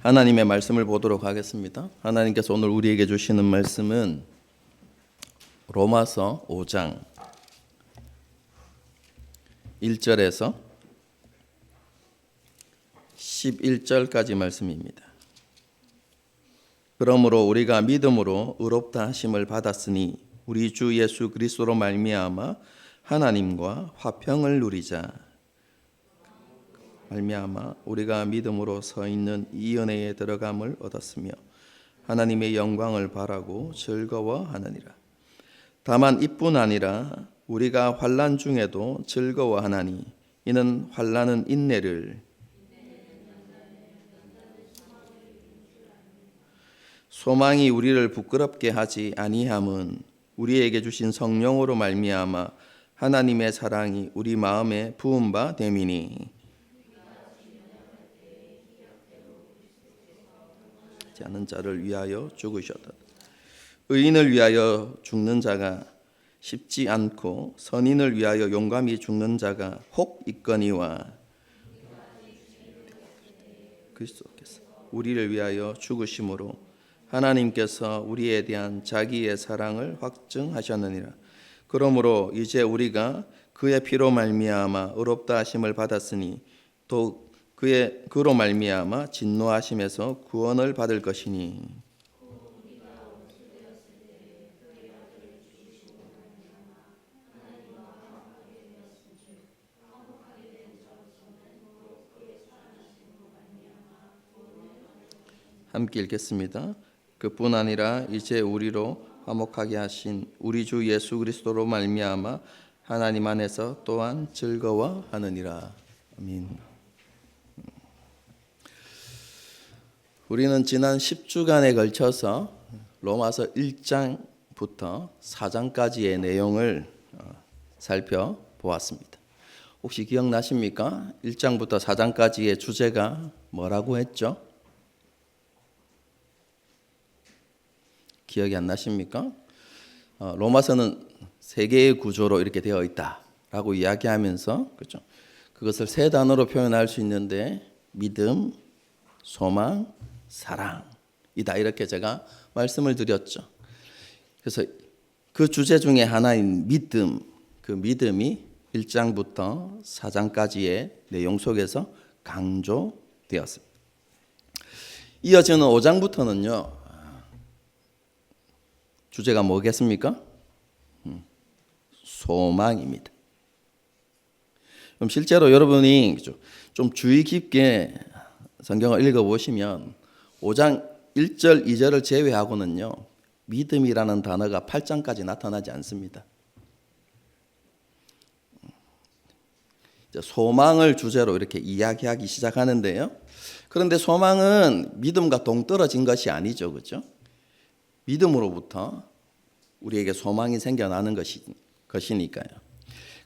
하나님의 말씀을 보도록 하겠습니다. 하나님께서 오늘 우리에게 주시는 말씀은 로마서 5장 1절에서 11절까지 말씀입니다. 그러므로 우리가 믿음으로 의롭다 하심을 받았으니 우리 주 예수 그리스도로 말미암아 하나님과 화평을 누리자. 말미암아 우리가 믿음으로 서 있는 이 은혜에 들어감을 얻었으며 하나님의 영광을 바라고 즐거워하느니라. 다만 이뿐 아니라 우리가 환난 중에도 즐거워하나니 이는 환난은 인내를, 소망이 우리를 부끄럽게 하지 아니함은 우리에게 주신 성령으로 말미암아 하나님의 사랑이 우리 마음에 부은 바 됨이니 않은 자를 위하여 죽으셨다. 의인을 위하여 죽는 자가 쉽지 않고 선인을 위하여 용감히 죽는 자가 혹 있거니와 그리스도께서 우리를 위하여 죽으심으로 하나님께서 우리에 대한 자기의 사랑을 확증하셨느니라. 그러므로 이제 우리가 그의 피로 말미암아 의롭다 하심을 받았으니 또 그로 말미암아 진노하심에서 구원을 받을 것이니 함께 읽겠습니다. 그뿐 아니라 이제 우리로 화목하게 하신 우리 주 예수 그리스도로 말미암아 하나님 안에서 또한 즐거워하느니라. 아멘. 우리는 지난 10주간에 걸쳐서 로마서 1장부터 4장까지의 내용을 살펴보았습니다. 혹시 기억나십니까? 1장부터 4장까지의 주제가 뭐라고 했죠? 기억이 안 나십니까? 로마서는 세 개의 구조로 이렇게 되어 있다라고 이야기하면서, 그렇죠? 그것을 세 단어로 표현할 수 있는데 믿음, 소망, 사랑이다, 이렇게 제가 말씀을 드렸죠. 그래서 그 주제 중에 하나인 믿음, 그 믿음이 1장부터 4장까지의 내용 속에서 강조되었습니다. 이어지는 5장부터는요, 주제가 뭐겠습니까? 소망입니다. 그럼 실제로 여러분이 좀 주의 깊게 성경을 읽어보시면 5장 1절, 2절을 제외하고는요, 믿음이라는 단어가 8장까지 나타나지 않습니다. 소망을 주제로 이렇게 이야기하기 시작하는데요. 그런데 소망은 믿음과 동떨어진 것이 아니죠, 그렇죠? 믿음으로부터 우리에게 소망이 생겨나는 것이니까요.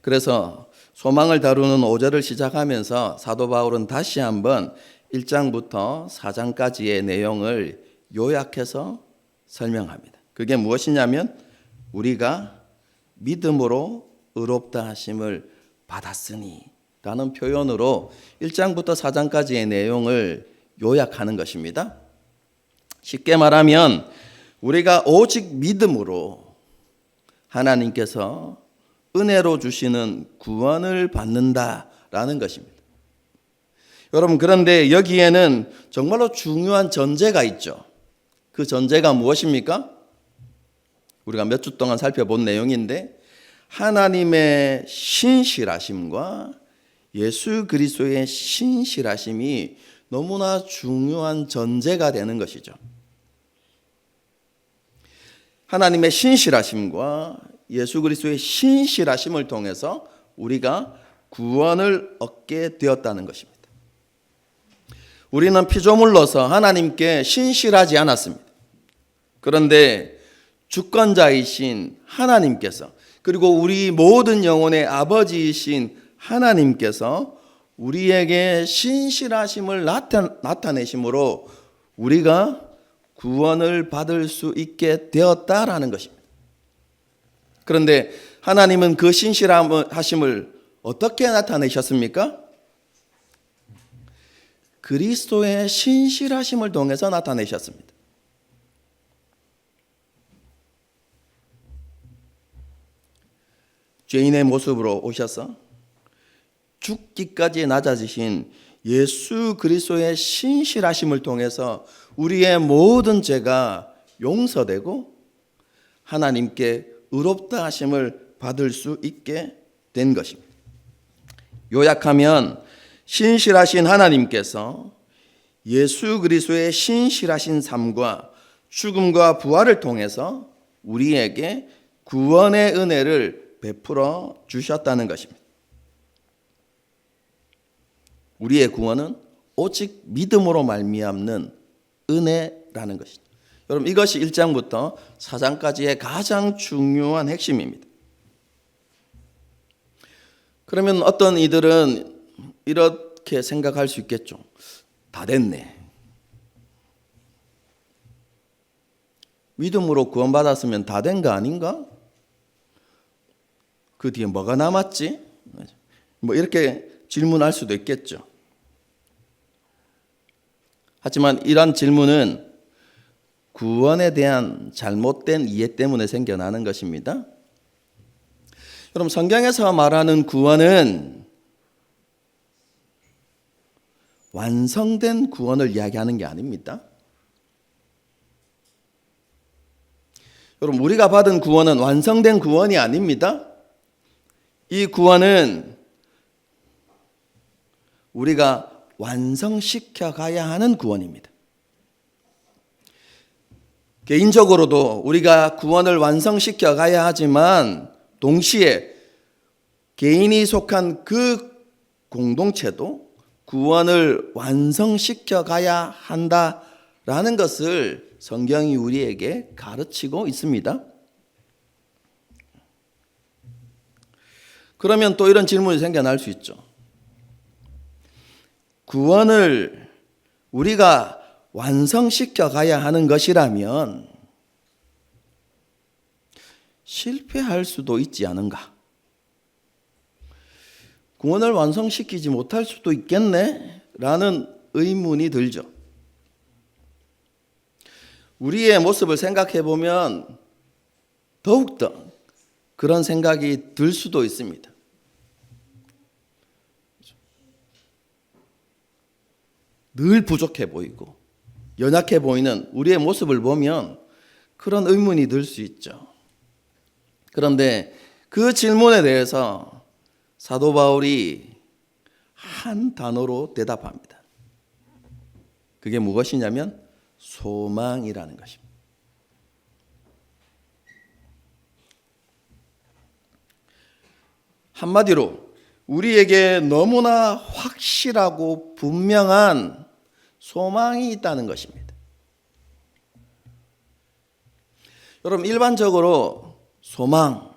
그래서 소망을 다루는 5절을 시작하면서 사도 바울은 다시 한번 1장부터 4장까지의 내용을 요약해서 설명합니다. 그게 무엇이냐면 우리가 믿음으로 의롭다 하심을 받았으니 라는 표현으로 1장부터 4장까지의 내용을 요약하는 것입니다. 쉽게 말하면 우리가 오직 믿음으로 하나님께서 은혜로 주시는 구원을 받는다라는 것입니다. 여러분, 그런데 여기에는 정말로 중요한 전제가 있죠. 그 전제가 무엇입니까? 우리가 몇 주 동안 살펴본 내용인데, 하나님의 신실하심과 예수 그리스도의 신실하심이 너무나 중요한 전제가 되는 것이죠. 하나님의 신실하심과 예수 그리스도의 신실하심을 통해서 우리가 구원을 얻게 되었다는 것입니다. 우리는 피조물로서 하나님께 신실하지 않았습니다. 그런데 주권자이신 하나님께서, 그리고 우리 모든 영혼의 아버지이신 하나님께서 우리에게 신실하심을 나타내심으로 우리가 구원을 받을 수 있게 되었다라는 것입니다. 그런데 하나님은 그 신실하심을 어떻게 나타내셨습니까? 그리스도의 신실하심을 통해서 나타내셨습니다. 죄인의 모습으로 오셔서 죽기까지 낮아지신 예수 그리스도의 신실하심을 통해서 우리의 모든 죄가 용서되고 하나님께 의롭다 하심을 받을 수 있게 된 것입니다. 요약하면 신실하신 하나님께서 예수 그리스도의 신실하신 삶과 죽음과 부활을 통해서 우리에게 구원의 은혜를 베풀어 주셨다는 것입니다. 우리의 구원은 오직 믿음으로 말미암는 은혜라는 것이죠. 여러분, 이것이 1장부터 4장까지의 가장 중요한 핵심입니다. 그러면 어떤 이들은 이렇게 생각할 수 있겠죠. 다 됐네. 믿음으로 구원받았으면 다 된 거 아닌가? 그 뒤에 뭐가 남았지? 뭐 이렇게 질문할 수도 있겠죠. 하지만 이런 질문은 구원에 대한 잘못된 이해 때문에 생겨나는 것입니다. 여러분, 성경에서 말하는 구원은 완성된 구원을 이야기하는 게 아닙니다. 여러분, 우리가 받은 구원은 완성된 구원이 아닙니다. 이 구원은 우리가 완성시켜 가야 하는 구원입니다. 개인적으로도 우리가 구원을 완성시켜 가야 하지만 동시에 개인이 속한 그 공동체도 구원을 완성시켜 가야 한다라는 것을 성경이 우리에게 가르치고 있습니다. 그러면 또 이런 질문이 생겨날 수 있죠. 구원을 우리가 완성시켜 가야 하는 것이라면 실패할 수도 있지 않은가? 구원을 완성시키지 못할 수도 있겠네? 라는 의문이 들죠. 우리의 모습을 생각해 보면 더욱더 그런 생각이 들 수도 있습니다. 늘 부족해 보이고 연약해 보이는 우리의 모습을 보면 그런 의문이 들 수 있죠. 그런데 그 질문에 대해서 사도 바울이 한 단어로 대답합니다. 그게 무엇이냐면 소망이라는 것입니다. 한마디로 우리에게 너무나 확실하고 분명한 소망이 있다는 것입니다. 여러분, 일반적으로 소망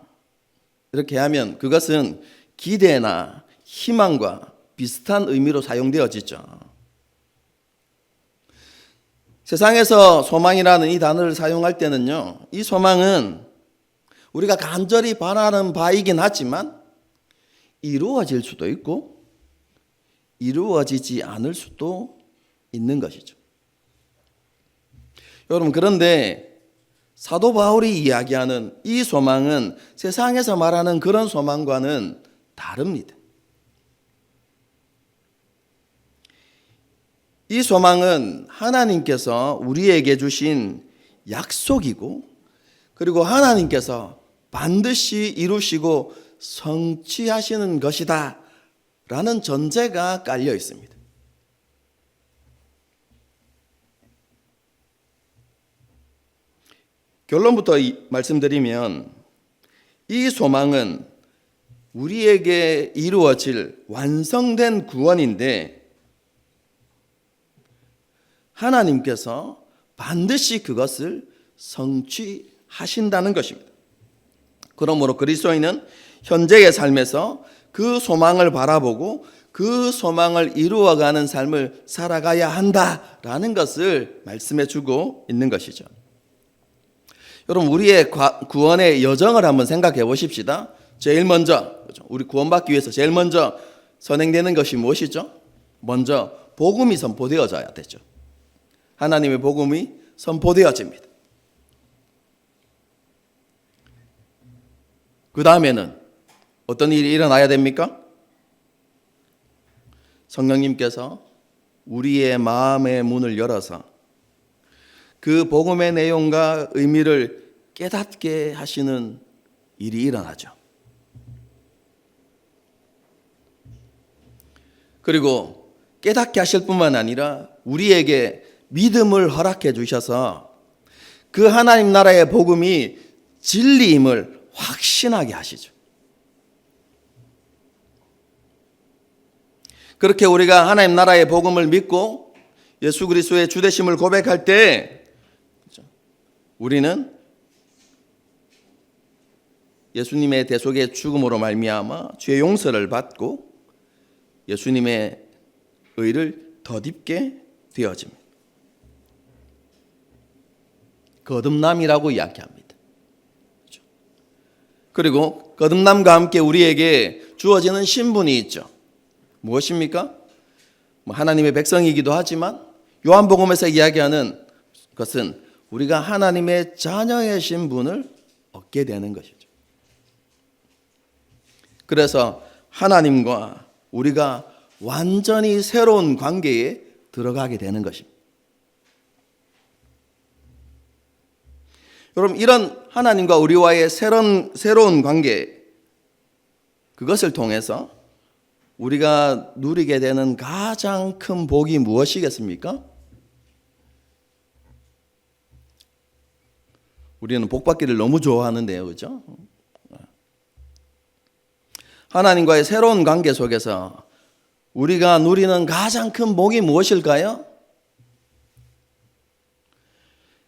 이렇게 하면 그것은 기대나 희망과 비슷한 의미로 사용되어지죠. 세상에서 소망이라는 이 단어를 사용할 때는요, 이 소망은 우리가 간절히 바라는 바이긴 하지만 이루어질 수도 있고 이루어지지 않을 수도 있는 것이죠. 여러분, 그런데 사도 바울이 이야기하는 이 소망은 세상에서 말하는 그런 소망과는 다릅니다. 이 소망은 하나님께서 우리에게 주신 약속이고 그리고 하나님께서 반드시 이루시고 성취하시는 것이다 라는 전제가 깔려 있습니다. 결론부터 말씀드리면 이 소망은 우리에게 이루어질 완성된 구원인데 하나님께서 반드시 그것을 성취하신다는 것입니다. 그러므로 그리스도인은 현재의 삶에서 그 소망을 바라보고 그 소망을 이루어가는 삶을 살아가야 한다라는 것을 말씀해 주고 있는 것이죠. 여러분, 우리의 구원의 여정을 한번 생각해 보십시다. 제일 먼저 우리 구원받기 위해서 제일 먼저 선행되는 것이 무엇이죠? 먼저 복음이 선포되어져야 되죠. 하나님의 복음이 선포되어집니다. 그 다음에는 어떤 일이 일어나야 됩니까? 성령님께서 우리의 마음의 문을 열어서 그 복음의 내용과 의미를 깨닫게 하시는 일이 일어나죠. 그리고 깨닫게 하실 뿐만 아니라 우리에게 믿음을 허락해 주셔서 그 하나님 나라의 복음이 진리임을 확신하게 하시죠. 그렇게 우리가 하나님 나라의 복음을 믿고 예수 그리스도의 주되심을 고백할 때 우리는 예수님의 대속의 죽음으로 말미암아 죄 용서를 받고 예수님의 의를 덧입게 되어집니다. 거듭남이라고 이야기합니다. 그리고 거듭남과 함께 우리에게 주어지는 신분이 있죠. 무엇입니까? 하나님의 백성이기도 하지만 요한복음에서 이야기하는 것은 우리가 하나님의 자녀의 신분을 얻게 되는 것이죠. 그래서 하나님과 우리가 완전히 새로운 관계에 들어가게 되는 것입니다. 여러분, 이런 하나님과 우리와의 새로운 관계, 그것을 통해서 우리가 누리게 되는 가장 큰 복이 무엇이겠습니까? 우리는 복 받기를 너무 좋아하는데요, 그렇죠? 하나님과의 새로운 관계 속에서 우리가 누리는 가장 큰 복이 무엇일까요?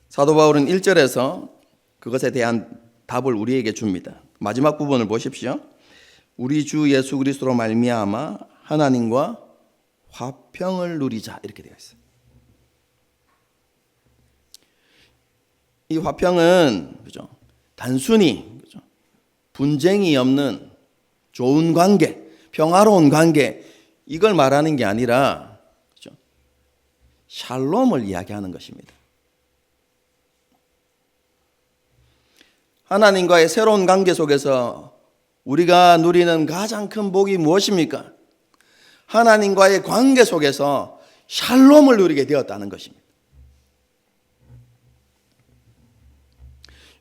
사도 바울은 1절에서 그것에 대한 답을 우리에게 줍니다. 마지막 부분을 보십시오. 우리 주 예수 그리스도로 말미암아 하나님과 화평을 누리자, 이렇게 되어 있어요. 이 화평은 그죠? 단순히 그죠? 분쟁이 없는 좋은 관계, 평화로운 관계, 이걸 말하는 게 아니라 그죠? 샬롬을 이야기하는 것입니다. 하나님과의 새로운 관계 속에서 우리가 누리는 가장 큰 복이 무엇입니까? 하나님과의 관계 속에서 샬롬을 누리게 되었다는 것입니다.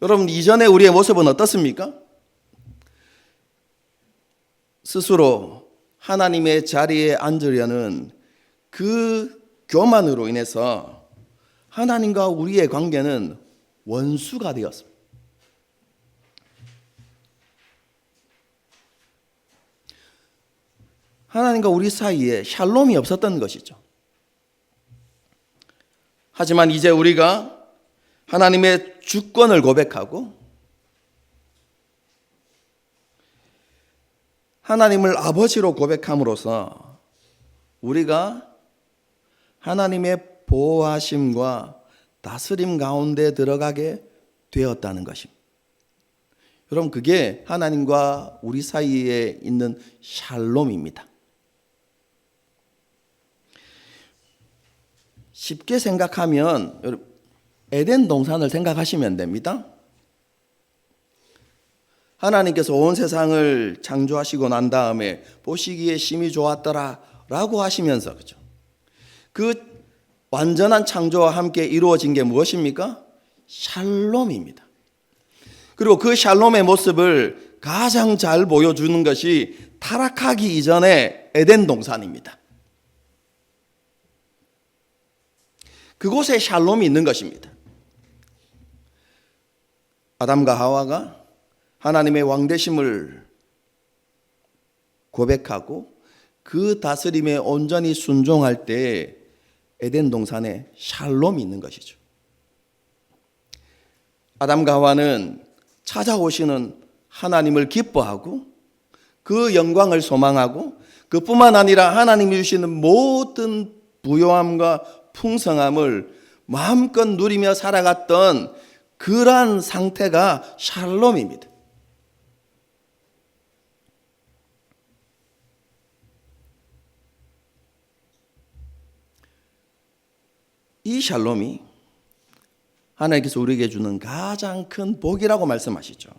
여러분, 이전에 우리의 모습은 어떻습니까? 스스로 하나님의 자리에 앉으려는 그 교만으로 인해서 하나님과 우리의 관계는 원수가 되었습니다. 하나님과 우리 사이에 샬롬이 없었던 것이죠. 하지만 이제 우리가 하나님의 주권을 고백하고 하나님을 아버지로 고백함으로써 우리가 하나님의 보호하심과 다스림 가운데 들어가게 되었다는 것입니다. 여러분, 그게 하나님과 우리 사이에 있는 샬롬입니다. 쉽게 생각하면 에덴 동산을 생각하시면 됩니다. 하나님께서 온 세상을 창조하시고 난 다음에 보시기에 심히 좋았더라 라고 하시면서 그죠? 그 완전한 창조와 함께 이루어진 게 무엇입니까? 샬롬입니다. 그리고 그 샬롬의 모습을 가장 잘 보여주는 것이 타락하기 이전의 에덴 동산입니다. 그곳에 샬롬이 있는 것입니다. 아담과 하와가 하나님의 왕되심을 고백하고 그 다스림에 온전히 순종할 때 에덴 동산에 샬롬이 있는 것이죠. 아담과 하와는 찾아오시는 하나님을 기뻐하고 그 영광을 소망하고 그뿐만 아니라 하나님이 주시는 모든 부요함과 풍성함을 마음껏 누리며 살아갔던 그러한 상태가 샬롬입니다. 이 샬롬이 하나님께서 우리에게 주는 가장 큰 복이라고 말씀하시죠.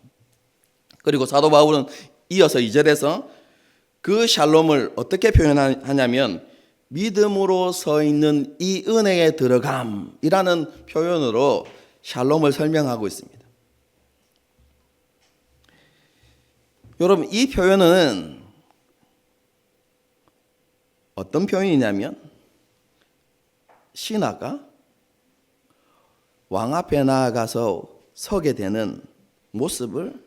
그리고 사도 바울은 이어서 2절에서 그 샬롬을 어떻게 표현하냐면 믿음으로 서 있는 이 은혜에 들어감이라는 표현으로 샬롬을 설명하고 있습니다. 여러분, 이 표현은 어떤 표현이냐면 신하가 왕 앞에 나아가서 서게 되는 모습을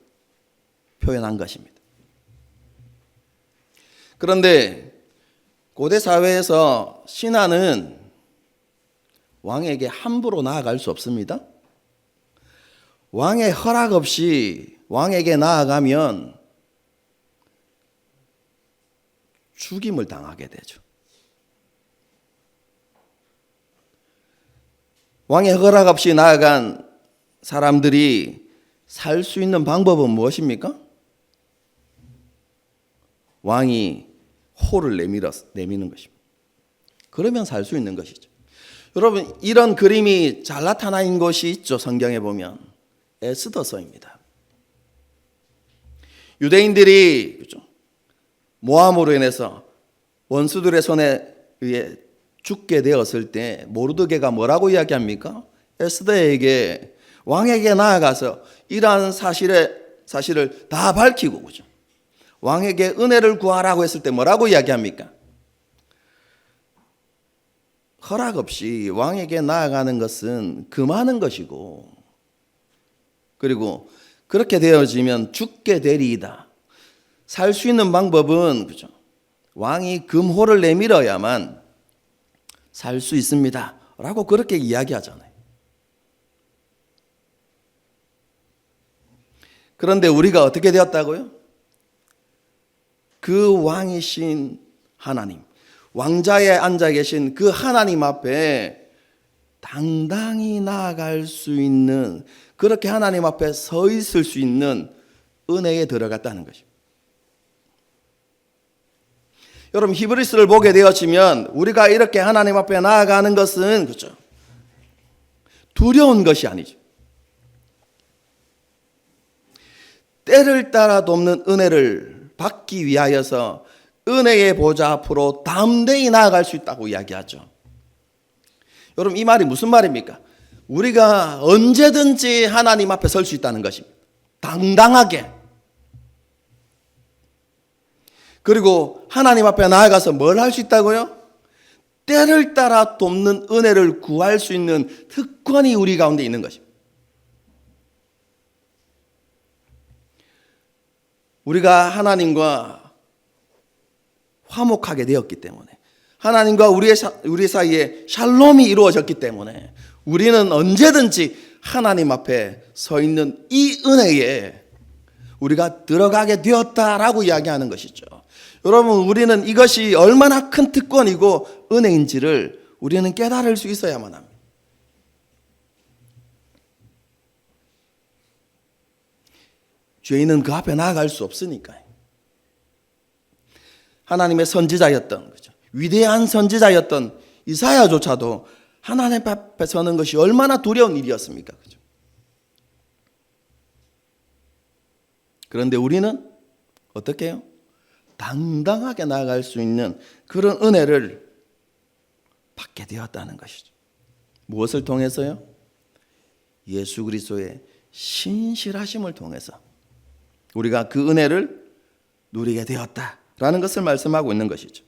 표현한 것입니다. 그런데 고대 사회에서 신하는 왕에게 함부로 나아갈 수 없습니다. 왕의 허락 없이 왕에게 나아가면 죽임을 당하게 되죠. 왕의 허락 없이 나아간 사람들이 살 수 있는 방법은 무엇입니까? 왕이 호를 내미는 것입니다. 그러면 살 수 있는 것이죠. 여러분, 이런 그림이 잘 나타나 있는 것이 있죠. 성경에 보면 에스더서입니다. 유대인들이 그렇죠? 모함으로 인해서 원수들의 손에 의해 죽게 되었을 때 모르드게가 뭐라고 이야기합니까? 에스더에게 왕에게 나아가서 이러한 사실을 다 밝히고 그죠? 왕에게 은혜를 구하라고 했을 때 뭐라고 이야기합니까? 허락 없이 왕에게 나아가는 것은 금하는 것이고, 그리고 그렇게 되어지면 죽게 되리이다. 살 수 있는 방법은 그죠? 왕이 금호를 내밀어야만 살 수 있습니다. 라고 그렇게 이야기하잖아요. 그런데 우리가 어떻게 되었다고요? 그 왕이신 하나님, 왕자에 앉아 계신 그 하나님 앞에 당당히 나아갈 수 있는, 그렇게 하나님 앞에 서 있을 수 있는 은혜에 들어갔다는 것입니다. 여러분, 히브리서를 보게 되어지면 우리가 이렇게 하나님 앞에 나아가는 것은 그렇죠? 두려운 것이 아니죠. 때를 따라 돕는 은혜를 받기 위하여서 은혜의 보좌 앞으로 담대히 나아갈 수 있다고 이야기하죠. 여러분, 이 말이 무슨 말입니까? 우리가 언제든지 하나님 앞에 설 수 있다는 것입니다. 당당하게. 그리고 하나님 앞에 나아가서 뭘 할 수 있다고요? 때를 따라 돕는 은혜를 구할 수 있는 특권이 우리 가운데 있는 것입니다. 우리가 하나님과 화목하게 되었기 때문에, 하나님과 우리 사이에 샬롬이 이루어졌기 때문에 우리는 언제든지 하나님 앞에 서 있는 이 은혜에 우리가 들어가게 되었다라고 이야기하는 것이죠. 여러분, 우리는 이것이 얼마나 큰 특권이고 은혜인지를 우리는 깨달을 수 있어야만 합니다. 죄인은 그 앞에 나아갈 수 없으니까요. 하나님의 선지자였던 거죠. 위대한 선지자였던 이사야조차도 하나님 앞에 서는 것이 얼마나 두려운 일이었습니까? 그죠? 그런데 우리는 어떻게 해요? 당당하게 나아갈 수 있는 그런 은혜를 받게 되었다는 것이죠. 무엇을 통해서요? 예수 그리스도의 신실하심을 통해서 우리가 그 은혜를 누리게 되었다라는 것을 말씀하고 있는 것이죠.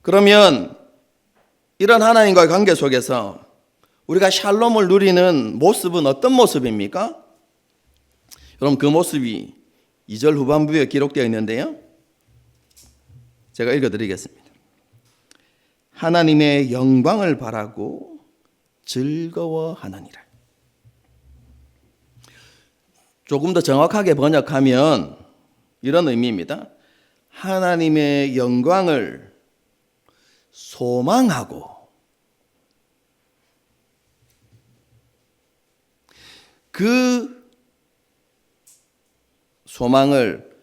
그러면 이런 하나님과의 관계 속에서 우리가 샬롬을 누리는 모습은 어떤 모습입니까? 여러분, 그 모습이 2절 후반부에 기록되어 있는데요. 제가 읽어드리겠습니다. 하나님의 영광을 바라고 즐거워하느니라. 조금 더 정확하게 번역하면 이런 의미입니다. 하나님의 영광을 소망하고 그 소망을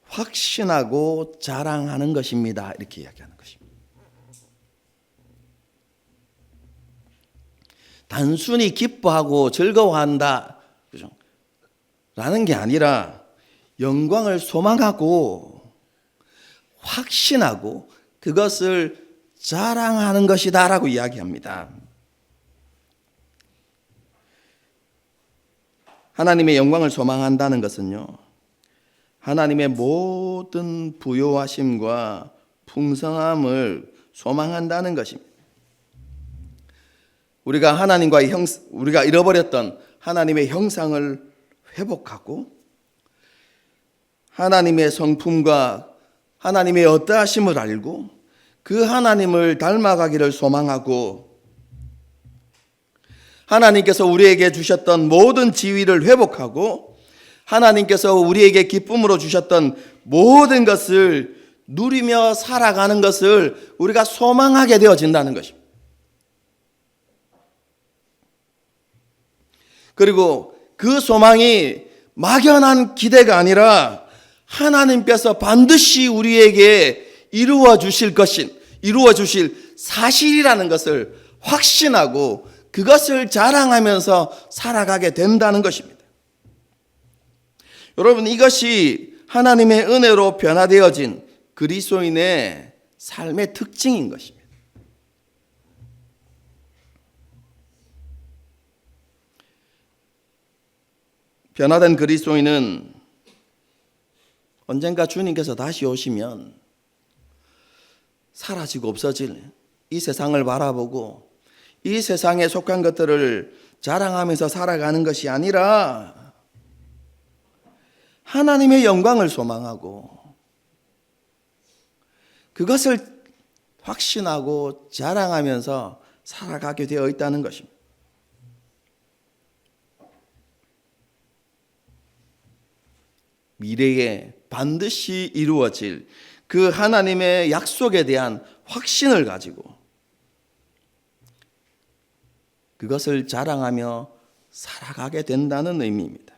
확신하고 자랑하는 것입니다. 이렇게 이야기하는 것입니다. 단순히 기뻐하고 즐거워한다, 그죠? 라는 게 아니라 영광을 소망하고 확신하고 그것을 자랑하는 것이다라고 이야기합니다. 하나님의 영광을 소망한다는 것은요, 하나님의 모든 부요하심과 풍성함을 소망한다는 것입니다. 우리가 잃어버렸던 하나님의 형상을 회복하고 하나님의 성품과 하나님의 어떠하심을 알고 그 하나님을 닮아가기를 소망하고 하나님께서 우리에게 주셨던 모든 지위를 회복하고 하나님께서 우리에게 기쁨으로 주셨던 모든 것을 누리며 살아가는 것을 우리가 소망하게 되어진다는 것입니다. 그리고 그 소망이 막연한 기대가 아니라 하나님께서 반드시 우리에게 이루어 주실 사실이라는 것을 확신하고 그것을 자랑하면서 살아가게 된다는 것입니다. 여러분, 이것이 하나님의 은혜로 변화되어진 그리스도인의 삶의 특징인 것입니다. 변화된 그리스도인은 언젠가 주님께서 다시 오시면 사라지고 없어질 이 세상을 바라보고 이 세상에 속한 것들을 자랑하면서 살아가는 것이 아니라 하나님의 영광을 소망하고 그것을 확신하고 자랑하면서 살아가게 되어 있다는 것입니다. 미래에 반드시 이루어질 그 하나님의 약속에 대한 확신을 가지고 그것을 자랑하며 살아가게 된다는 의미입니다.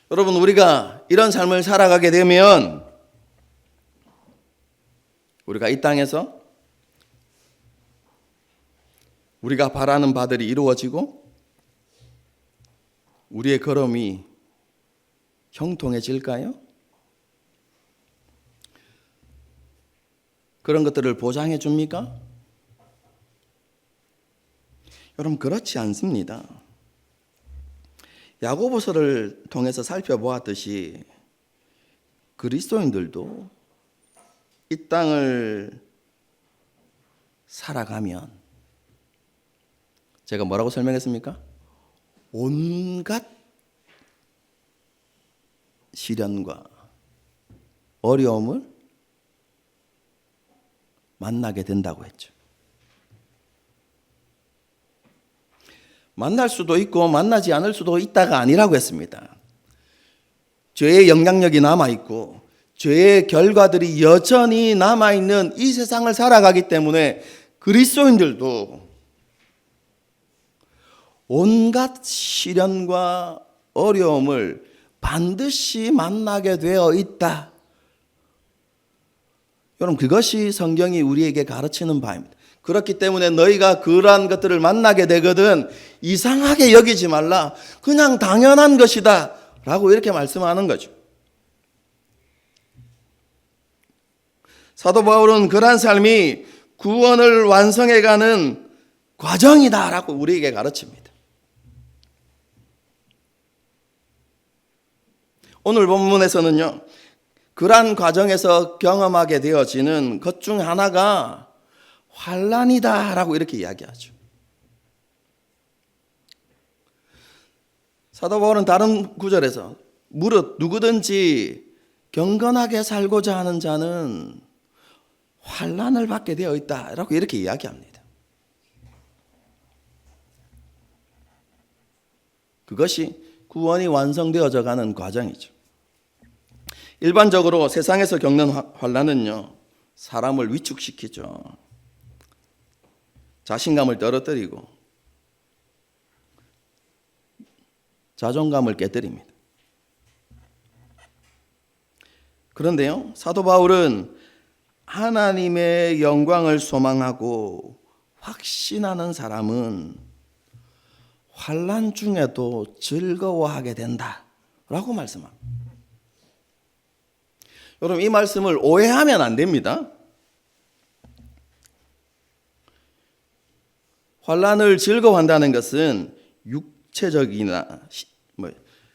여러분, 우리가 이런 삶을 살아가게 되면 우리가 이 땅에서 우리가 바라는 바들이 이루어지고 우리의 걸음이 형통해질까요? 그런 것들을 보장해 줍니까? 여러분, 그렇지 않습니다. 야고보서를 통해서 살펴보았듯이 그리스도인들도 이 땅을 살아가면 제가 뭐라고 설명했습니까? 온갖 시련과 어려움을 만나게 된다고 했죠. 만날 수도 있고 만나지 않을 수도 있다가 아니라고 했습니다. 죄의 영향력이 남아있고 죄의 결과들이 여전히 남아있는 이 세상을 살아가기 때문에 그리스도인들도 온갖 시련과 어려움을 반드시 만나게 되어 있다. 여러분, 그것이 성경이 우리에게 가르치는 바입니다. 그렇기 때문에 너희가 그러한 것들을 만나게 되거든 이상하게 여기지 말라. 그냥 당연한 것이다 라고 이렇게 말씀하는 거죠. 사도 바울은 그러한 삶이 구원을 완성해가는 과정이다 라고 우리에게 가르칩니다. 오늘 본문에서는요, 그러한 과정에서 경험하게 되어지는 것 중 하나가 환난이다 라고 이렇게 이야기하죠. 사도 바울은 다른 구절에서 무릇 누구든지 경건하게 살고자 하는 자는 환난을 받게 되어 있다 라고 이렇게 이야기합니다. 그것이 구원이 완성되어져 가는 과정이죠. 일반적으로 세상에서 겪는 환난은요, 사람을 위축시키죠. 자신감을 떨어뜨리고 자존감을 깨뜨립니다. 그런데요, 사도 바울은 하나님의 영광을 소망하고 확신하는 사람은 환난 중에도 즐거워하게 된다라고 말씀합니다. 여러분, 이 말씀을 오해하면 안 됩니다. 환난을 즐거워한다는 것은 육체적이나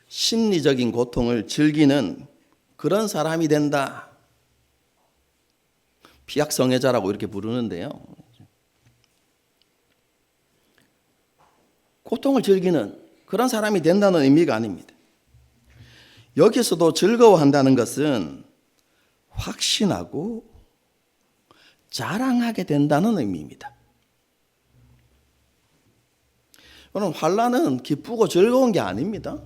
심리적인 고통을 즐기는 그런 사람이 된다. 피약성애자라고 이렇게 부르는데요. 고통을 즐기는 그런 사람이 된다는 의미가 아닙니다. 여기서도 즐거워한다는 것은 확신하고 자랑하게 된다는 의미입니다. 여러분, 환난은 기쁘고 즐거운 게 아닙니다.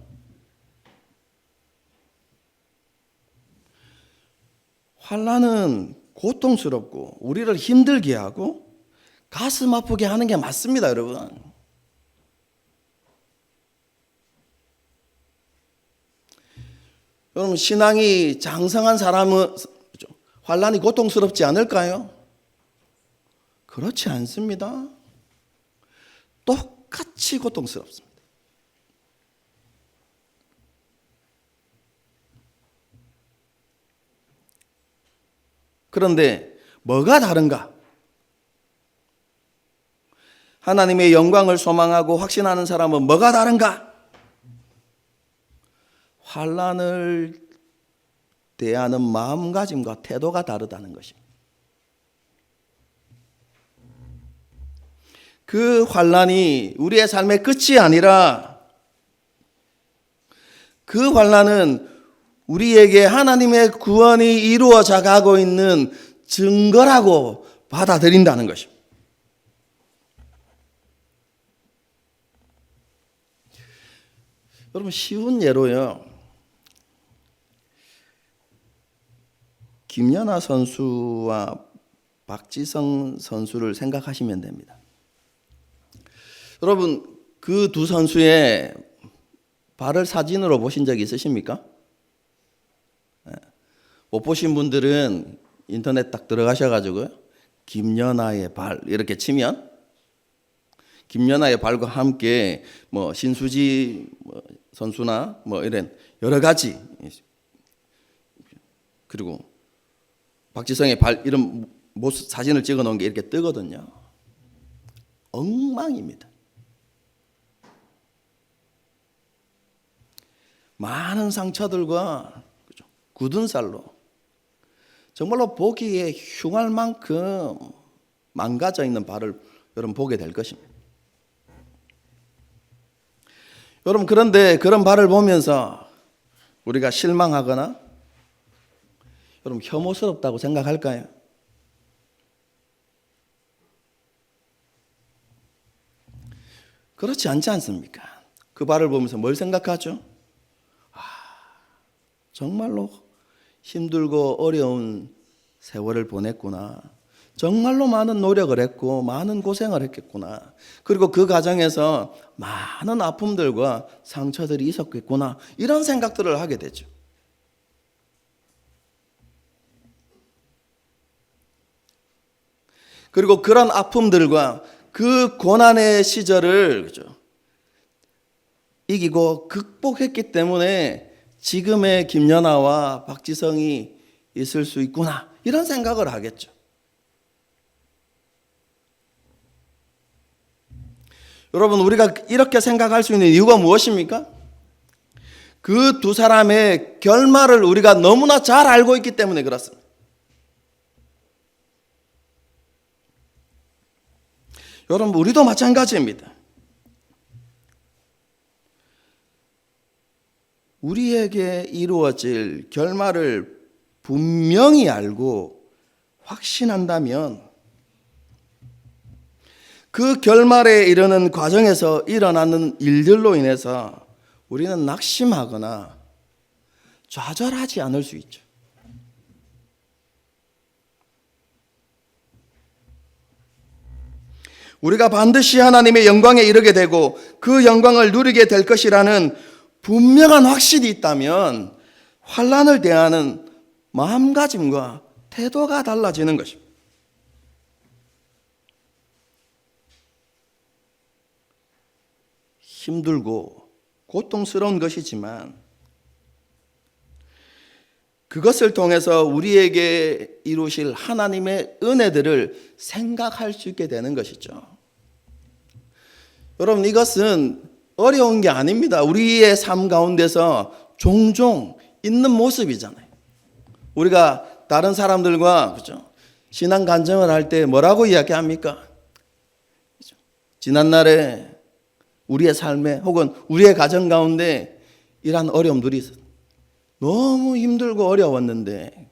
환난은 고통스럽고 우리를 힘들게 하고 가슴 아프게 하는 게 맞습니다, 여러분. 여러분, 신앙이 장성한 사람은 환난이 고통스럽지 않을까요? 그렇지 않습니다. 똑같이 고통스럽습니다. 그런데 뭐가 다른가? 하나님의 영광을 소망하고 확신하는 사람은 뭐가 다른가? 환난을 대하는 마음가짐과 태도가 다르다는 것입니다. 그 환난이 우리의 삶의 끝이 아니라 그 환난은 우리에게 하나님의 구원이 이루어져 가고 있는 증거라고 받아들인다는 것입니다. 여러분, 쉬운 예로요. 김연아 선수와 박지성 선수를 생각하시면 됩니다. 여러분, 그 두 선수의 발을 사진으로 보신 적 있으십니까? 못 보신 분들은 인터넷 딱 들어가셔가지고요, 김연아의 발 이렇게 치면 김연아의 발과 함께 뭐 신수지 선수나 뭐 이런 여러 가지, 그리고 박지성의 발 이런 모습 사진을 찍어 놓은 게 이렇게 뜨거든요. 엉망입니다. 많은 상처들과 굳은 살로 정말로 보기에 흉할 만큼 망가져 있는 발을 여러분 보게 될 것입니다. 여러분, 그런데 그런 발을 보면서 우리가 실망하거나 여러분 혐오스럽다고 생각할까요? 그렇지 않지 않습니까? 그 발을 보면서 뭘 생각하죠? 정말로 힘들고 어려운 세월을 보냈구나. 정말로 많은 노력을 했고 많은 고생을 했겠구나. 그리고 그 과정에서 많은 아픔들과 상처들이 있었겠구나. 이런 생각들을 하게 되죠. 그리고 그런 아픔들과 그 고난의 시절을, 그죠, 이기고 극복했기 때문에 지금의 김연아와 박지성이 있을 수 있구나, 이런 생각을 하겠죠. 여러분, 우리가 이렇게 생각할 수 있는 이유가 무엇입니까? 그 두 사람의 결말을 우리가 너무나 잘 알고 있기 때문에 그렇습니다. 여러분, 우리도 마찬가지입니다. 우리에게 이루어질 결말을 분명히 알고 확신한다면 그 결말에 이르는 과정에서 일어나는 일들로 인해서 우리는 낙심하거나 좌절하지 않을 수 있죠. 우리가 반드시 하나님의 영광에 이르게 되고 그 영광을 누리게 될 것이라는 분명한 확신이 있다면 환난을 대하는 마음가짐과 태도가 달라지는 것입니다. 힘들고 고통스러운 것이지만 그것을 통해서 우리에게 이루실 하나님의 은혜들을 생각할 수 있게 되는 것이죠. 여러분, 이것은 어려운 게 아닙니다. 우리의 삶 가운데서 종종 있는 모습이잖아요. 우리가 다른 사람들과 그렇죠? 신앙 간증을 할 때 뭐라고 이야기합니까? 지난날에 우리의 삶에 혹은 우리의 가정 가운데 이러한 어려움들이 있어요. 너무 힘들고 어려웠는데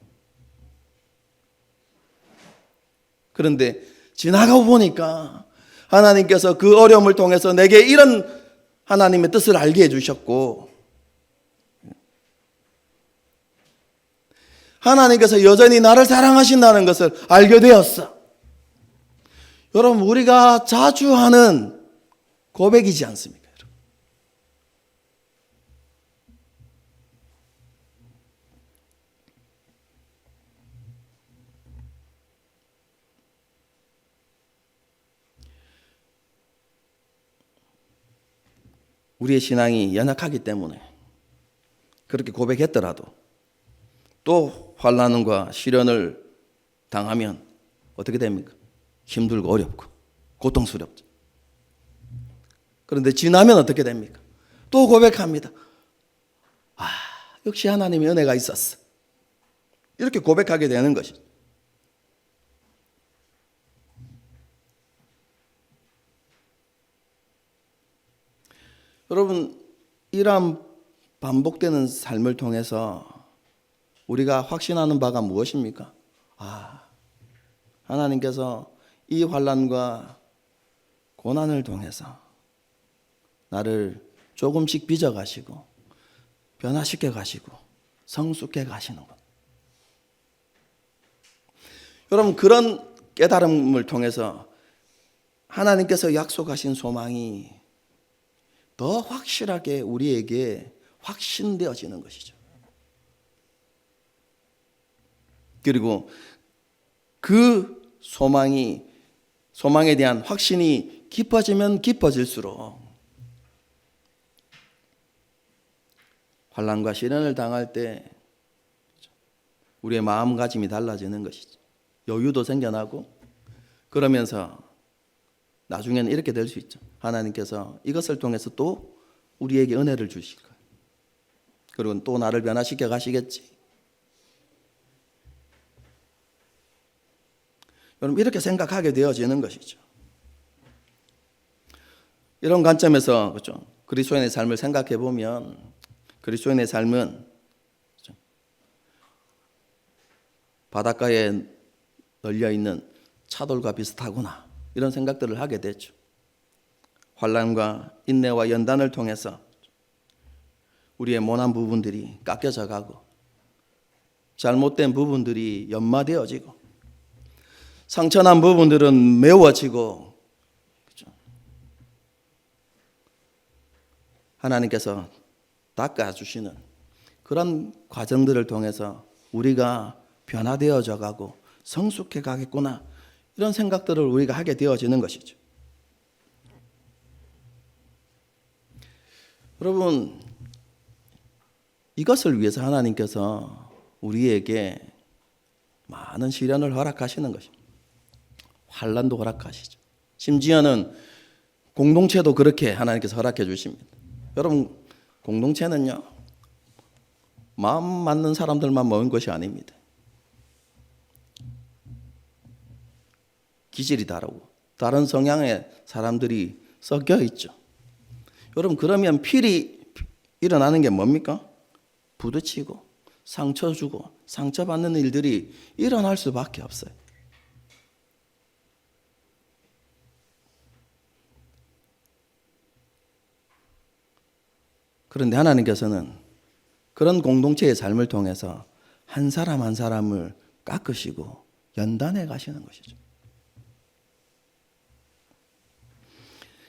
그런데 지나가고 보니까 하나님께서 그 어려움을 통해서 내게 이런 하나님의 뜻을 알게 해주셨고 하나님께서 여전히 나를 사랑하신다는 것을 알게 되었어. 여러분, 우리가 자주 하는 고백이지 않습니까? 여러분? 우리의 신앙이 연약하기 때문에 그렇게 고백했더라도 또 환난과 시련을 당하면 어떻게 됩니까? 힘들고 어렵고 고통스럽죠. 그런데 지나면 어떻게 됩니까? 또 고백합니다. 역시 하나님의 은혜가 있었어. 이렇게 고백하게 되는 것이죠. 여러분, 이러한 반복되는 삶을 통해서 우리가 확신하는 바가 무엇입니까? 하나님께서 이 환난과 고난을 통해서 나를 조금씩 빚어가시고 변화시켜 가시고 성숙해 가시는 것. 여러분, 그런 깨달음을 통해서 하나님께서 약속하신 소망이 더 확실하게 우리에게 확신되어지는 것이죠. 그리고 그 소망에 대한 확신이 깊어지면 깊어질수록 환난과 시련을 당할 때 우리의 마음가짐이 달라지는 것이죠. 여유도 생겨나고 그러면서 나중에는 이렇게 될 수 있죠. 하나님께서 이것을 통해서 또 우리에게 은혜를 주실 거예요. 그리고 또 나를 변화시켜 가시겠지. 여러분, 이렇게 생각하게 되어지는 것이죠. 이런 관점에서 그렇죠? 그리스도인의 삶을 생각해 보면 그리스도인의 삶은 그렇죠? 바닷가에 널려 있는 차돌과 비슷하구나 이런 생각들을 하게 되죠. 환난과 인내와 연단을 통해서 우리의 모난 부분들이 깎여져 가고 잘못된 부분들이 연마되어지고 상처난 부분들은 메워지고 그렇죠? 하나님께서 닦아주시는 그런 과정들을 통해서 우리가 변화되어져 가고 성숙해 가겠구나 이런 생각들을 우리가 하게 되어지는 것이죠. 여러분, 이것을 위해서 하나님께서 우리에게 많은 시련을 허락하시는 것입니다. 환난도 허락하시죠. 심지어는 공동체도 그렇게 하나님께서 허락해 주십니다. 여러분, 공동체는요 마음 맞는 사람들만 모인 것이 아닙니다. 기질이 다르고 다른 성향의 사람들이 섞여 있죠. 여러분, 그러면 필히 일어나는 게 뭡니까? 부딪히고 상처 주고 상처받는 일들이 일어날 수밖에 없어요. 그런데 하나님께서는 그런 공동체의 삶을 통해서 한 사람 한 사람을 깎으시고 연단해 가시는 것이죠.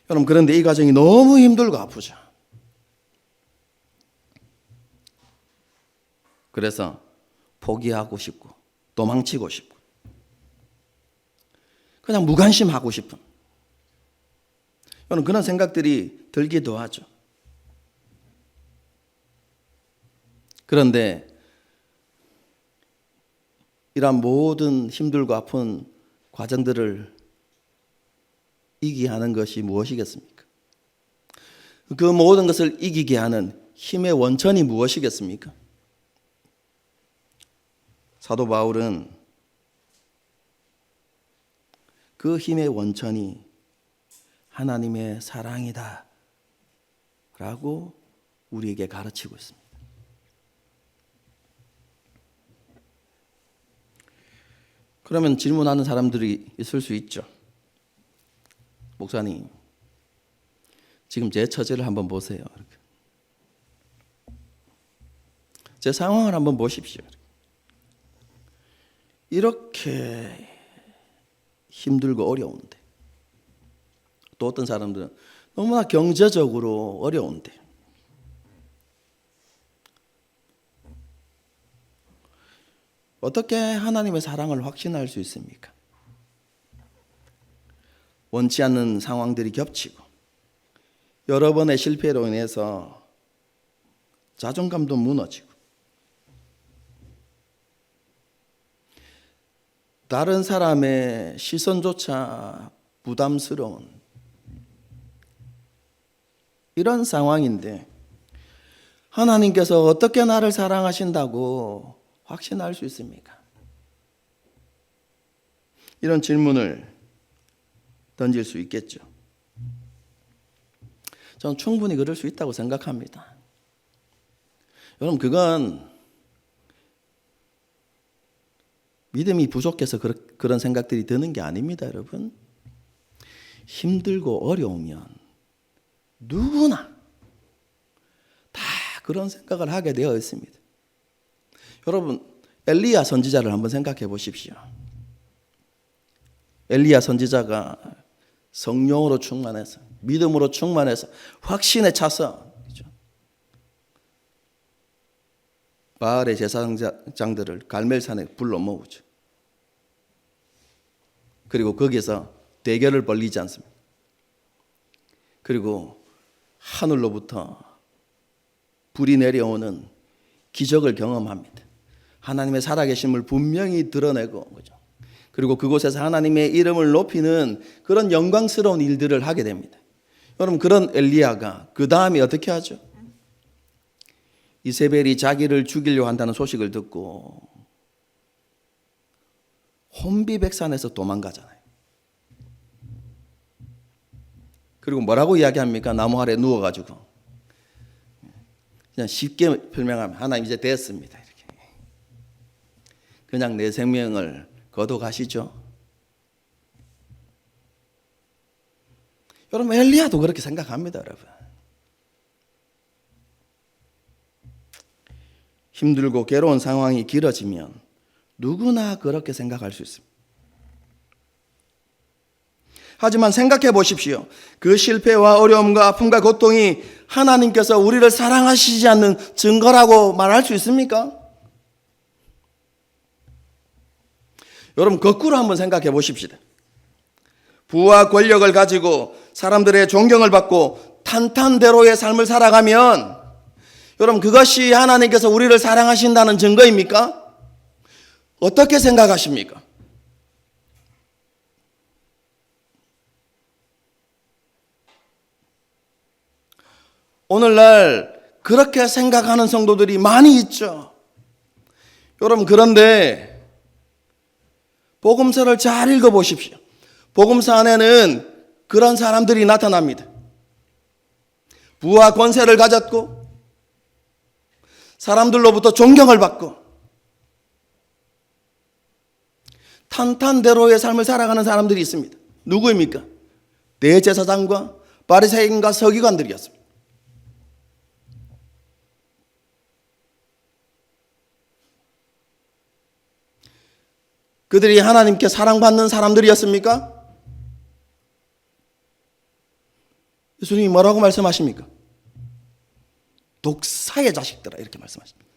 여러분, 그런데 이 과정이 너무 힘들고 아프죠. 그래서 포기하고 싶고 도망치고 싶고 그냥 무관심하고 싶은, 그런 생각들이 들기도 하죠. 그런데 이러한 모든 힘들고 아픈 과정들을 이기게 하는 것이 무엇이겠습니까? 그 모든 것을 이기게 하는 힘의 원천이 무엇이겠습니까? 사도 바울은 그 힘의 원천이 하나님의 사랑이다 라고 우리에게 가르치고 있습니다. 그러면 질문하는 사람들이 있을 수 있죠. 목사님, 지금 제 처지를 한번 보세요. 제 상황을 한번 보십시오. 이렇게 힘들고 어려운데, 또 어떤 사람들은 너무나 경제적으로 어려운데, 어떻게 하나님의 사랑을 확신할 수 있습니까? 원치 않는 상황들이 겹치고 여러 번의 실패로 인해서 자존감도 무너지고 다른 사람의 시선조차 부담스러운 이런 상황인데 하나님께서 어떻게 나를 사랑하신다고 확신할 수 있습니까? 이런 질문을 던질 수 있겠죠. 저는 충분히 그럴 수 있다고 생각합니다. 여러분, 그건 믿음이 부족해서 그런 생각들이 드는 게 아닙니다, 여러분. 힘들고 어려우면 누구나 다 그런 생각을 하게 되어 있습니다. 여러분, 엘리야 선지자를 한번 생각해 보십시오. 엘리야 선지자가 성령으로 충만해서 믿음으로 충만해서 확신에 차서 바알의 제사장들을 갈멜산에 불러 모으죠. 그리고 거기서 대결을 벌이지 않습니다. 그리고 하늘로부터 불이 내려오는 기적을 경험합니다. 하나님의 살아계심을 분명히 드러내고 그죠. 그리고 그곳에서 하나님의 이름을 높이는 그런 영광스러운 일들을 하게 됩니다. 여러분, 그런 엘리야가 그 다음에 어떻게 하죠? 이세벨이 자기를 죽이려고 한다는 소식을 듣고 혼비백산에서 도망가잖아요. 그리고 뭐라고 이야기합니까? 나무 아래 누워가지고 그냥 쉽게 설명하면 하나님 이제 됐습니다. 이렇게 그냥 내 생명을 거둬가시죠. 여러분, 엘리야도 그렇게 생각합니다, 여러분. 힘들고 괴로운 상황이 길어지면 누구나 그렇게 생각할 수 있습니다. 하지만 생각해 보십시오. 그 실패와 어려움과 아픔과 고통이 하나님께서 우리를 사랑하시지 않는 증거라고 말할 수 있습니까? 여러분, 거꾸로 한번 생각해 보십시다. 부와 권력을 가지고 사람들의 존경을 받고 탄탄대로의 삶을 살아가면 여러분, 그것이 하나님께서 우리를 사랑하신다는 증거입니까? 어떻게 생각하십니까? 오늘날 그렇게 생각하는 성도들이 많이 있죠. 여러분, 그런데 복음서를 잘 읽어보십시오. 복음서 안에는 그런 사람들이 나타납니다. 부와 권세를 가졌고 사람들로부터 존경을 받고 탄탄대로의 삶을 살아가는 사람들이 있습니다. 누구입니까? 대제사장과 바리새인과 서기관들이었습니다. 그들이 하나님께 사랑받는 사람들이었습니까? 예수님이 뭐라고 말씀하십니까? 독사의 자식들아, 이렇게 말씀하십니다.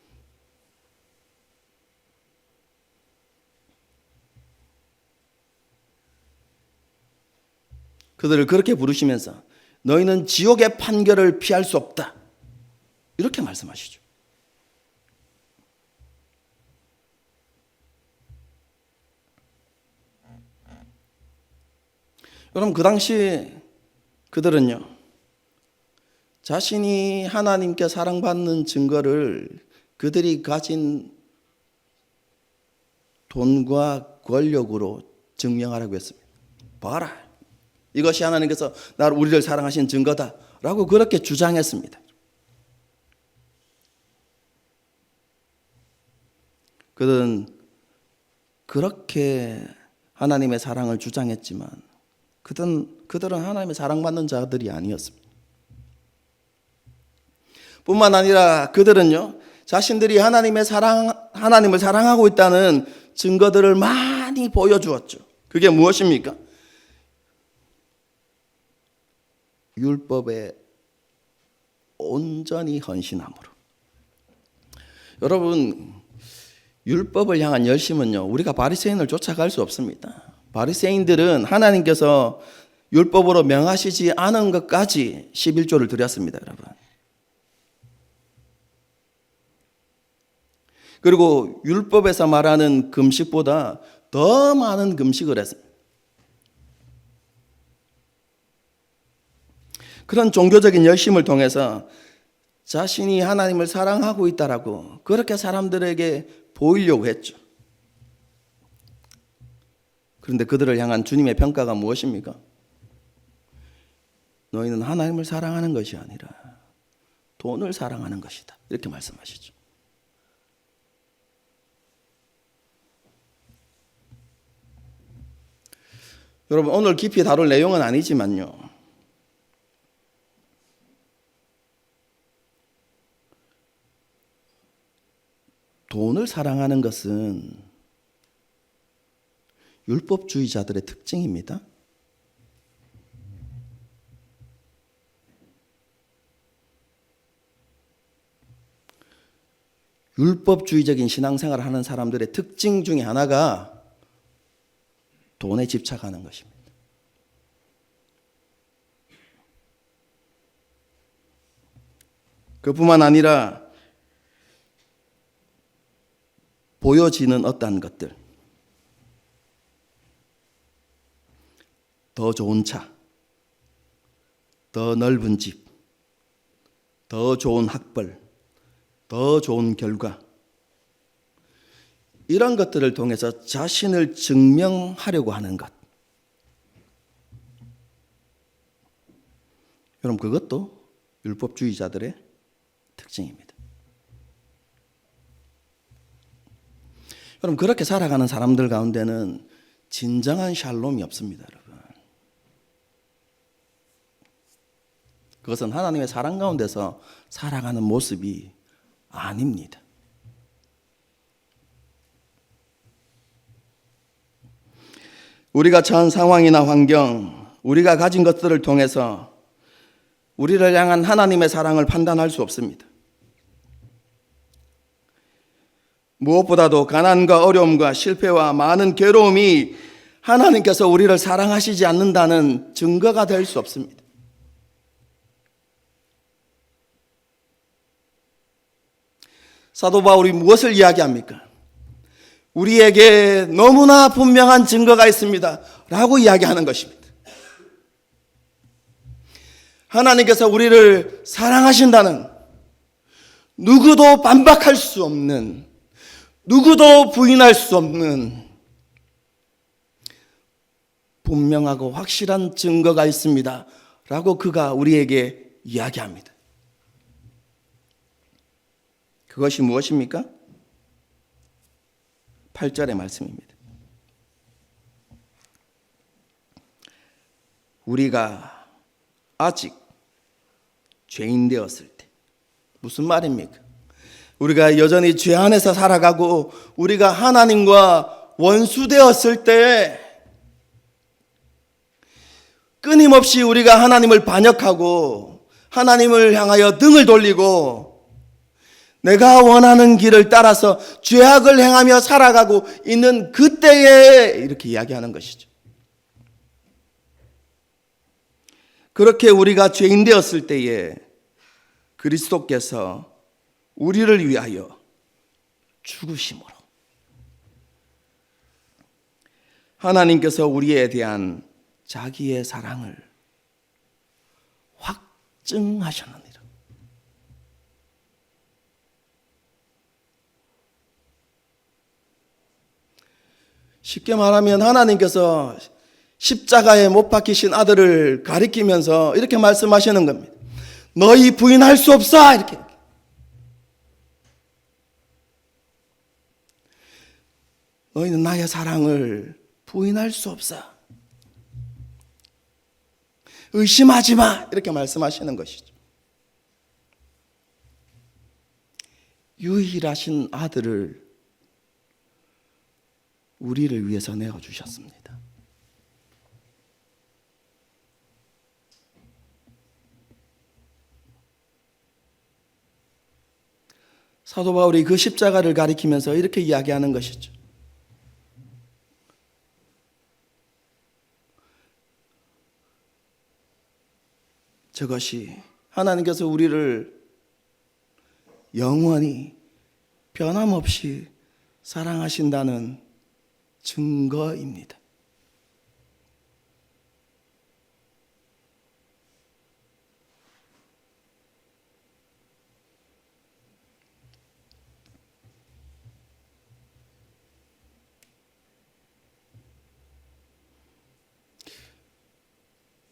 그들을 그렇게 부르시면서 너희는 지옥의 판결을 피할 수 없다. 이렇게 말씀하시죠. 여러분, 그 당시 그들은요, 자신이 하나님께 사랑받는 증거를 그들이 가진 돈과 권력으로 증명하라고 했습니다. 봐라, 이것이 하나님께서 우리를 사랑하신 증거다 라고 그렇게 주장했습니다. 그들은 그렇게 하나님의 사랑을 주장했지만 그들은 하나님의 사랑받는 자들이 아니었습니다. 뿐만 아니라 그들은요, 자신들이 하나님을 사랑하고 있다는 증거들을 많이 보여주었죠. 그게 무엇입니까? 율법에 온전히 헌신함으로. 여러분, 율법을 향한 열심은요, 우리가 바리새인을 쫓아갈 수 없습니다. 바리새인들은 하나님께서 율법으로 명하시지 않은 것까지 11조를 드렸습니다, 여러분. 그리고 율법에서 말하는 금식보다 더 많은 금식을 했습니다. 그런 종교적인 열심을 통해서 자신이 하나님을 사랑하고 있다라고 그렇게 사람들에게 보이려고 했죠. 그런데 그들을 향한 주님의 평가가 무엇입니까? 너희는 하나님을 사랑하는 것이 아니라 돈을 사랑하는 것이다. 이렇게 말씀하시죠. 여러분, 오늘 깊이 다룰 내용은 아니지만요, 돈을 사랑하는 것은 율법주의자들의 특징입니다. 율법주의적인 신앙생활을 하는 사람들의 특징 중에 하나가 돈에 집착하는 것입니다. 그뿐만 아니라 보여지는 어떠한 것들, 더 좋은 차, 더 넓은 집, 더 좋은 학벌, 더 좋은 결과, 이런 것들을 통해서 자신을 증명하려고 하는 것. 여러분, 그것도 율법주의자들의 특징입니다. 여러분, 그렇게 살아가는 사람들 가운데는 진정한 샬롬이 없습니다, 여러분. 그것은 하나님의 사랑 가운데서 살아가는 모습이 아닙니다. 우리가 처한 상황이나 환경, 우리가 가진 것들을 통해서 우리를 향한 하나님의 사랑을 판단할 수 없습니다. 무엇보다도 가난과 어려움과 실패와 많은 괴로움이 하나님께서 우리를 사랑하시지 않는다는 증거가 될 수 없습니다. 사도 바울이 무엇을 이야기합니까? 우리에게 너무나 분명한 증거가 있습니다 라고 이야기하는 것입니다. 하나님께서 우리를 사랑하신다는, 누구도 반박할 수 없는, 누구도 부인할 수 없는 분명하고 확실한 증거가 있습니다 라고 그가 우리에게 이야기합니다. 그것이 무엇입니까? 8절의 말씀입니다. 우리가 아직 죄인 되었을 때. 무슨 말입니까? 우리가 여전히 죄 안에서 살아가고 우리가 하나님과 원수 되었을 때, 끊임없이 우리가 하나님을 반역하고 하나님을 향하여 등을 돌리고 내가 원하는 길을 따라서 죄악을 행하며 살아가고 있는 그때에 이렇게 이야기하는 것이죠. 그렇게 우리가 죄인 되었을 때에 그리스도께서 우리를 위하여 죽으심으로 하나님께서 우리에 대한 자기의 사랑을 확증하셨느니라. 쉽게 말하면 하나님께서 십자가에 못 박히신 아들을 가리키면서 이렇게 말씀하시는 겁니다. 너희 부인할 수 없어. 이렇게. 너희는 나의 사랑을 부인할 수 없어. 의심하지 마. 이렇게 말씀하시는 것이죠. 유일하신 아들을 우리를 위해서 내어주셨습니다. 사도 바울이 그 십자가를 가리키면서 이렇게 이야기하는 것이죠. 저것이 하나님께서 우리를 영원히 변함없이 사랑하신다는 증거입니다.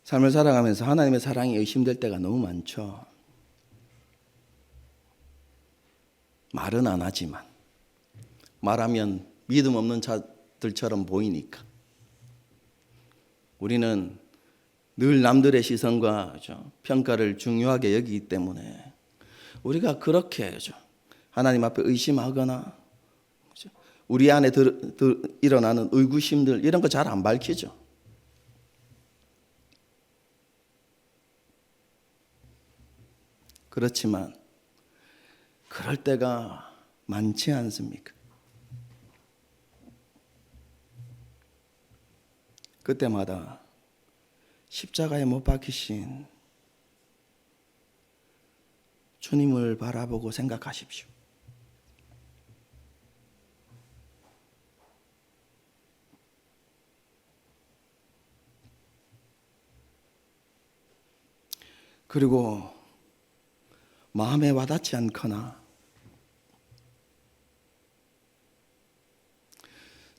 삶을 살아가면서 하나님의 사랑이 의심될 때가 너무 많죠. 말은 안 하지만 말하면 믿음 없는 자들처럼 보이니까 우리는 늘 남들의 시선과 평가를 중요하게 여기기 때문에 우리가 그렇게 하나님 앞에 의심하거나 우리 안에 일어나는 의구심들 이런 거 잘 안 밝히죠. 그렇지만 그럴 때가 많지 않습니까? 그때마다 십자가에 못 박히신 주님을 바라보고 생각하십시오. 그리고 마음에 와닿지 않거나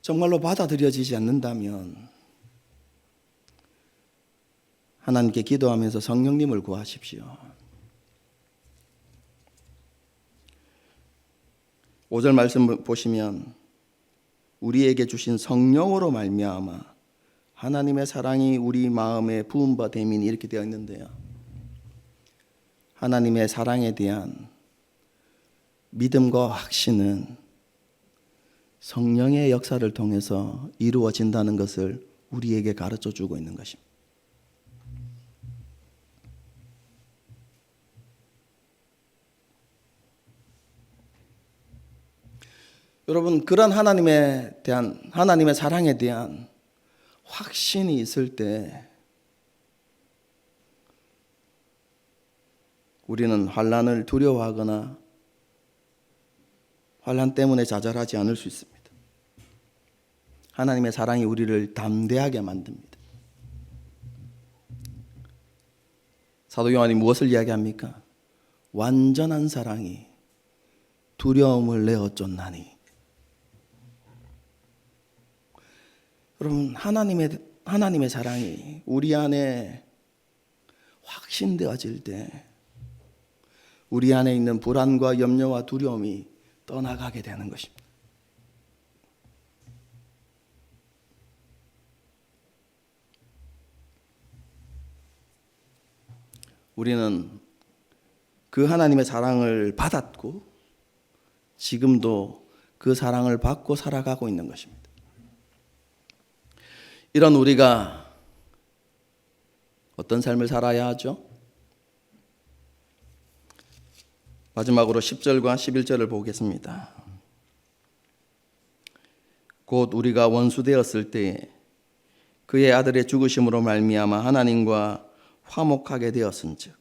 정말로 받아들여지지 않는다면 하나님께 기도하면서 성령님을 구하십시오. 5절 말씀 보시면 우리에게 주신 성령으로 말미암아 하나님의 사랑이 우리 마음에 부은 바 됨이니 이렇게 되어 있는데요. 하나님의 사랑에 대한 믿음과 확신은 성령의 역사를 통해서 이루어진다는 것을 우리에게 가르쳐 주고 있는 것입니다. 여러분, 그런 하나님의 사랑에 대한 확신이 있을 때 우리는 환난을 두려워하거나 환난 때문에 좌절하지 않을 수 있습니다. 하나님의 사랑이 우리를 담대하게 만듭니다. 사도 요한이 무엇을 이야기합니까? 완전한 사랑이 두려움을 내어 쫓나니. 여러분, 하나님의 사랑이 우리 안에 확신되어질 때 우리 안에 있는 불안과 염려와 두려움이 떠나가게 되는 것입니다. 우리는 그 하나님의 사랑을 받았고 지금도 그 사랑을 받고 살아가고 있는 것입니다. 이런 우리가 어떤 삶을 살아야 하죠? 마지막으로 10절과 11절을 보겠습니다. 곧 우리가 원수 되었을 때 그의 아들의 죽으심으로 말미암아 하나님과 화목하게 되었은즉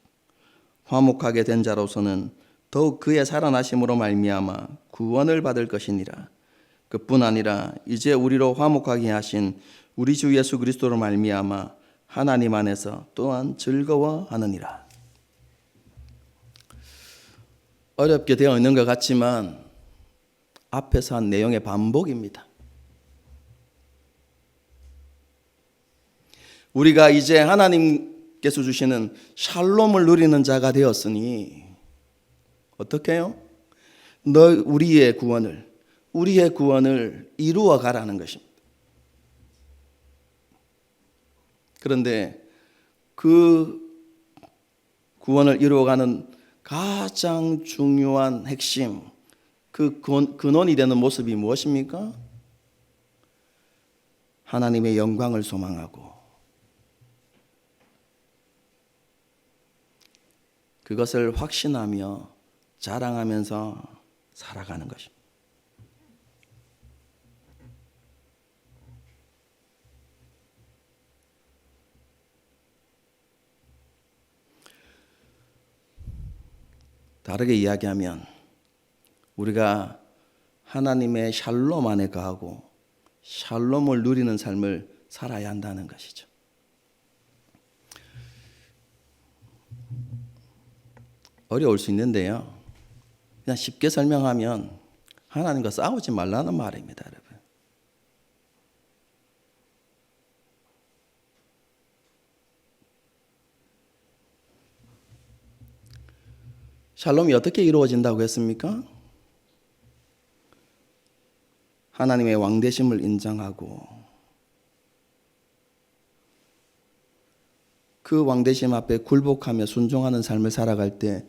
화목하게 된 자로서는 더욱 그의 살아나심으로 말미암아 구원을 받을 것이니라. 그뿐 아니라 이제 우리로 화목하게 하신 우리 주 예수 그리스도로 말미암아 하나님 안에서 또한 즐거워하느니라. 어렵게 되어 있는 것 같지만 앞에서 한 내용의 반복입니다. 우리가 이제 하나님께서 주시는 샬롬을 누리는 자가 되었으니 어떻게 해요? 우리의 구원을 이루어 가라는 것입니다. 그런데 그 구원을 이루어가는 가장 중요한 핵심, 그 근원이 되는 모습이 무엇입니까? 하나님의 영광을 소망하고 그것을 확신하며 자랑하면서 살아가는 것입니다. 다르게 이야기하면 우리가 하나님의 샬롬 안에 거하고 샬롬을 누리는 삶을 살아야 한다는 것이죠. 어려울 수 있는데요. 그냥 쉽게 설명하면 하나님과 싸우지 말라는 말입니다, 여러분. 샬롬이 어떻게 이루어진다고 했습니까? 하나님의 왕되심을 인정하고 그 왕되심 앞에 굴복하며 순종하는 삶을 살아갈 때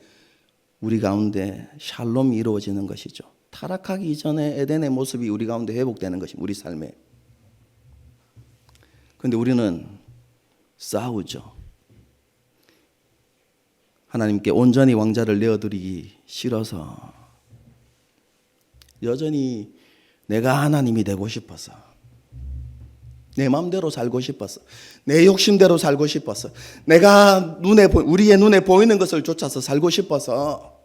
우리 가운데 샬롬이 이루어지는 것이죠. 타락하기 이전에 에덴의 모습이 우리 가운데 회복되는 것입니다. 우리 삶에. 그런데 우리는 싸우죠. 하나님께 온전히 왕자를 내어드리기 싫어서 여전히 내가 하나님이 되고 싶어서 내 마음대로 살고 싶어서 내 욕심대로 살고 싶어서 내가 우리의 눈에 보이는 것을 쫓아서 살고 싶어서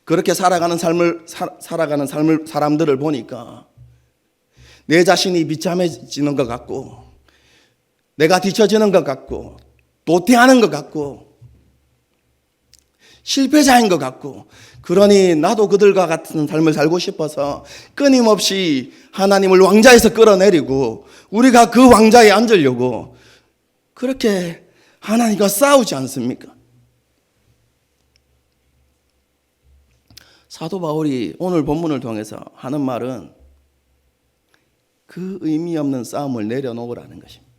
그렇게 살아가는 사람들을 보니까 내 자신이 비참해지는 것 같고 내가 뒤처지는 것 같고 도태하는 것 같고 실패자인 것 같고 그러니 나도 그들과 같은 삶을 살고 싶어서 끊임없이 하나님을 왕자에서 끌어내리고 우리가 그 왕자에 앉으려고 그렇게 하나님과 싸우지 않습니까? 사도 바울이 오늘 본문을 통해서 하는 말은 그 의미 없는 싸움을 내려놓으라는 것입니다.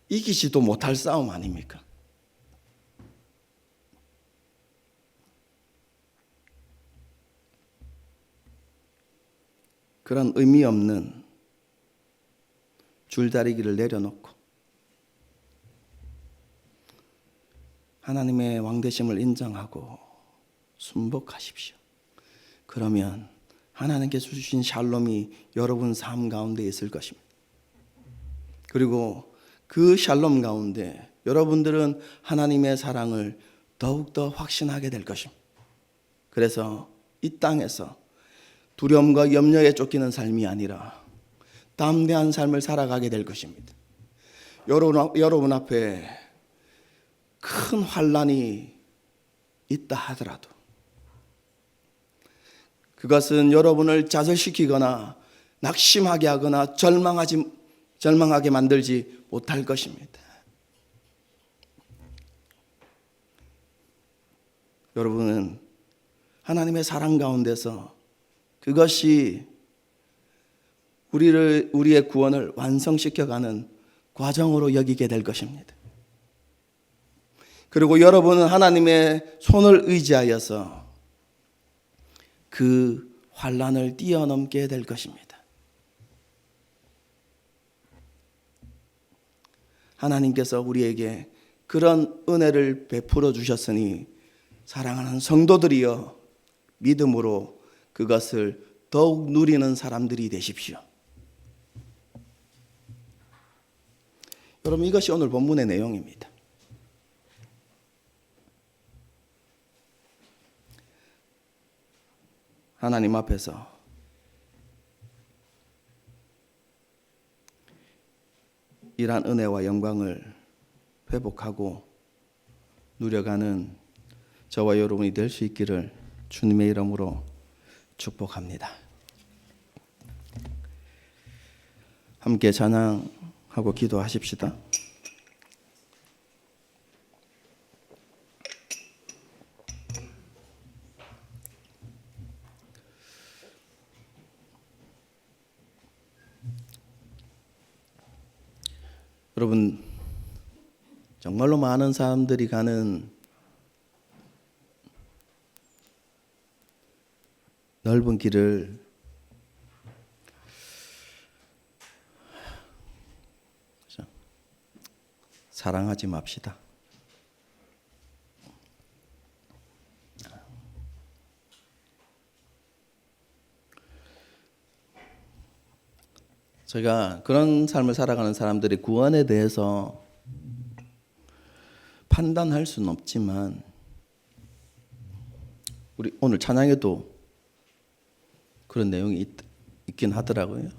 이기지도 못할 싸움 아닙니까? 그런 의미 없는 줄다리기를 내려놓고 하나님의 왕되심을 인정하고 순복하십시오. 그러면 하나님께서 주신 샬롬이 여러분 삶 가운데 있을 것입니다. 그리고 그 샬롬 가운데 여러분들은 하나님의 사랑을 더욱더 확신하게 될 것입니다. 그래서 이 땅에서 두려움과 염려에 쫓기는 삶이 아니라 담대한 삶을 살아가게 될 것입니다. 여러분 앞에 큰 환난이 있다 하더라도 그것은 여러분을 좌절시키거나 낙심하게 하거나 절망하게 만들지 못할 것입니다. 여러분은 하나님의 사랑 가운데서 그것이 우리의 구원을 완성시켜가는 과정으로 여기게 될 것입니다. 그리고 여러분은 하나님의 손을 의지하여서 그 환난을 뛰어넘게 될 것입니다. 하나님께서 우리에게 그런 은혜를 베풀어 주셨으니 사랑하는 성도들이여 믿음으로 그것을 더욱 누리는 사람들이 되십시오. 여러분, 이것이 오늘 본문의 내용입니다. 하나님 앞에서 이러한 은혜와 영광을 회복하고 누려가는 저와 여러분이 될 수 있기를 주님의 이름으로 축복합니다. 함께 찬양하고 기도하십시다. 여러분, 정말로 많은 사람들이 가는 넓은 길을 사랑하지 맙시다. 제가 그런 삶을 살아가는 사람들의 구원에 대해서 판단할 수는 없지만, 우리 오늘 찬양에도 그런 내용이 있긴 하더라고요.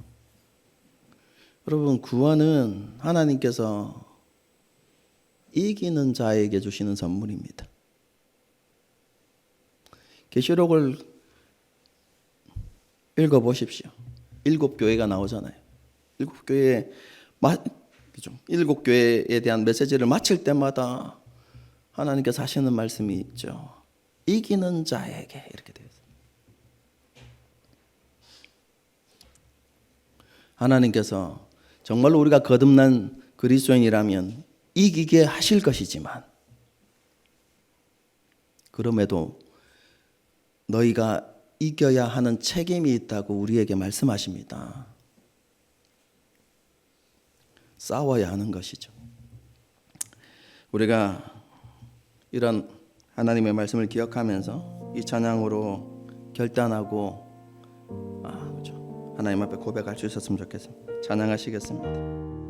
여러분, 구원은 하나님께서 이기는 자에게 주시는 선물입니다. 계시록을 읽어보십시오. 7교회가 나오잖아요. 7교회에 대한 메시지를 마칠 때마다 하나님께서 하시는 말씀이 있죠. 이기는 자에게, 이렇게 되어 있어요. 하나님께서 정말로 우리가 거듭난 그리스도인이라면 이기게 하실 것이지만, 그럼에도 너희가 이겨야 하는 책임이 있다고 우리에게 말씀하십니다. 싸워야 하는 것이죠. 우리가 이런 하나님의 말씀을 기억하면서 이 찬양으로 결단하고 하나님 앞에 고백할 수 있었으면 좋겠습니다. 찬양하시겠습니다.